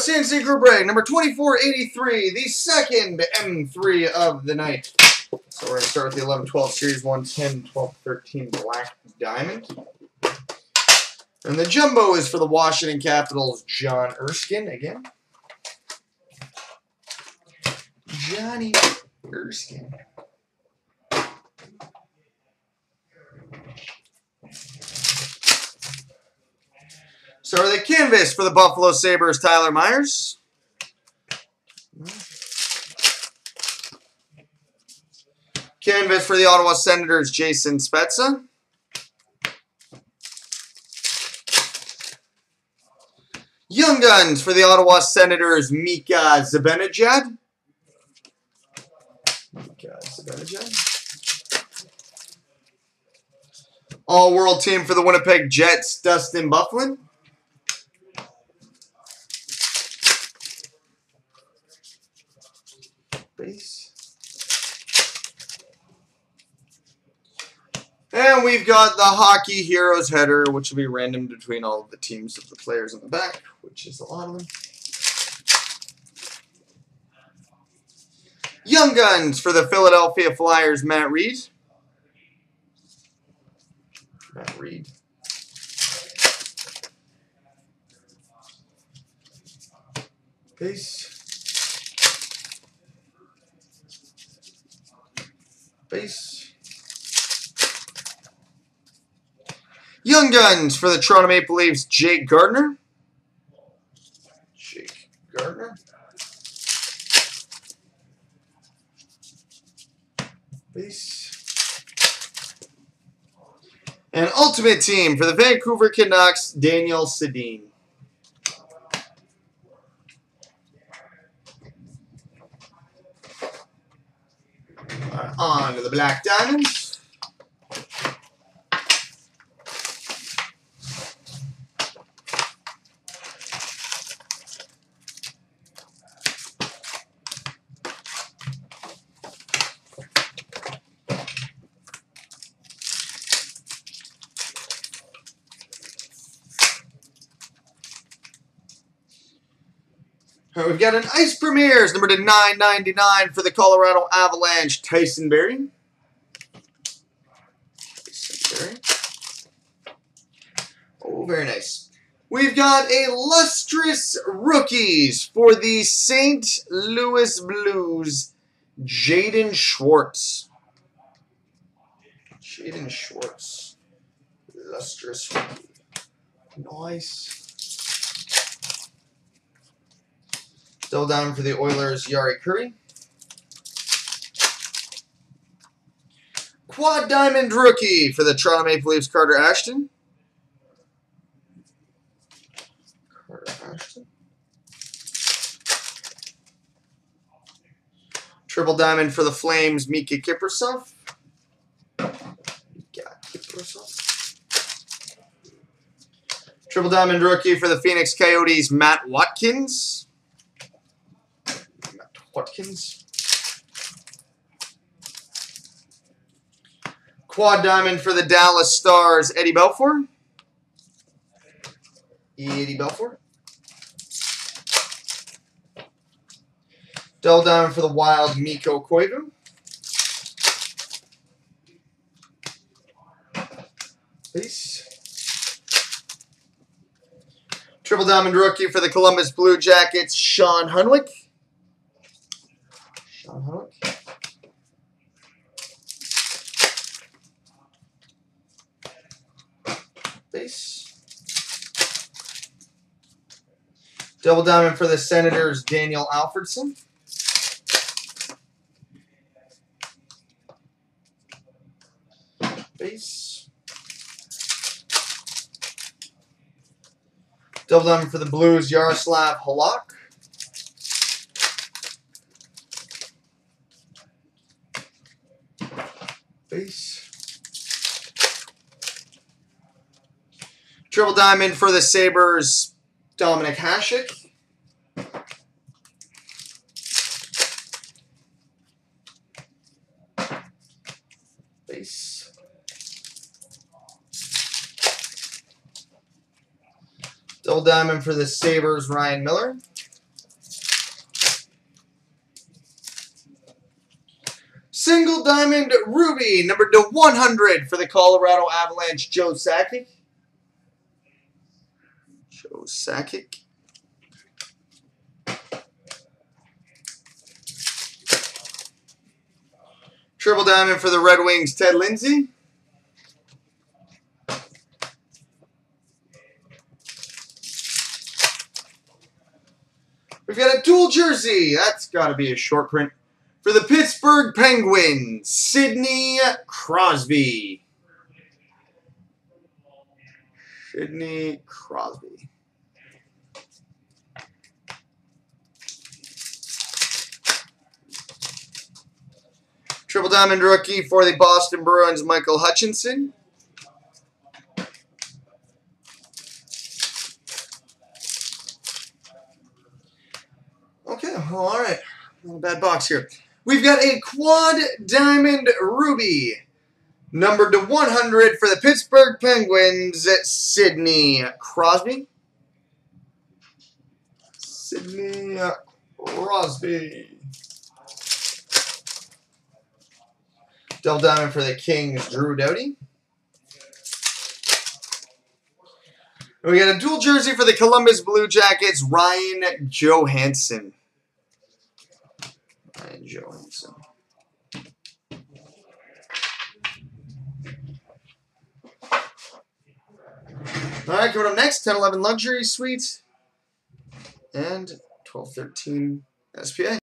CNC Group Break, number 2483, the second M3 of the night. So we're going to start with the 11-12 Series 110, 12-13 Black Diamond. And the Jumbo is for the Washington Capitals, John Erskine again. Johnny Erskine. So the canvas for the Buffalo Sabres, Tyler Myers. Canvas for the Ottawa Senators, Jason Spezza. Young Guns for the Ottawa Senators, Mika Zibanejad. All-World Team for the Winnipeg Jets, Dustin Byfuglien. And we've got the Hockey Heroes header, which will be random between all of the teams of the players on the back, which is a lot of them. Young Guns for the Philadelphia Flyers, Matt Reed. Base. Young Guns for the Toronto Maple Leafs, Jake Gardiner. And Ultimate Team for the Vancouver Canucks, Daniel Sedin. On to the Black Diamonds. All right, we've got an Ice Premieres, number to 999 for the Colorado Avalanche, Tyson Barrie. Oh, very nice. We've got a Lustrous Rookies for the St. Louis Blues, Jaden Schwartz. Lustrous Rookie. Nice. Still down for the Oilers, Yari Curry. Quad Diamond Rookie for the Toronto Maple Leafs, Carter Ashton. Triple Diamond for the Flames, Mika Kiprusoff. Triple Diamond Rookie for the Phoenix Coyotes, Matt Watkins. Quad Diamond for the Dallas Stars, Eddie Belfour. Double Diamond for the Wild, Mikko Koivu. Triple Diamond Rookie for the Columbus Blue Jackets, Sean Hunwick. Double Diamond for the Senators, Daniel Alfredson. Double Diamond for the Blues, Yaroslav Halak. Triple Diamond for the Sabres, Dominic Hasek. Double Diamond for the Sabres, Ryan Miller. Single diamond ruby, numbered to 100 for the Colorado Avalanche, Joe Sakic. Joe Sakic. Triple diamond for the Red Wings, Ted Lindsay. We've got a dual jersey. That's got to be a short print. For the Pittsburgh Penguins, Sidney Crosby. Sidney Crosby. Triple diamond rookie for the Boston Bruins, Michael Hutchinson. Okay, well, all right. Not a bad box here. We've got a quad diamond ruby, numbered to 100 for the Pittsburgh Penguins, Sidney Crosby. Sidney Crosby. Double diamond for the Kings, Drew Doughty. And we got a dual jersey for the Columbus Blue Jackets, Ryan Johansson. Ryan Johansson. All right, coming up next, 10-11 Luxury Suites and 12-13 SPA.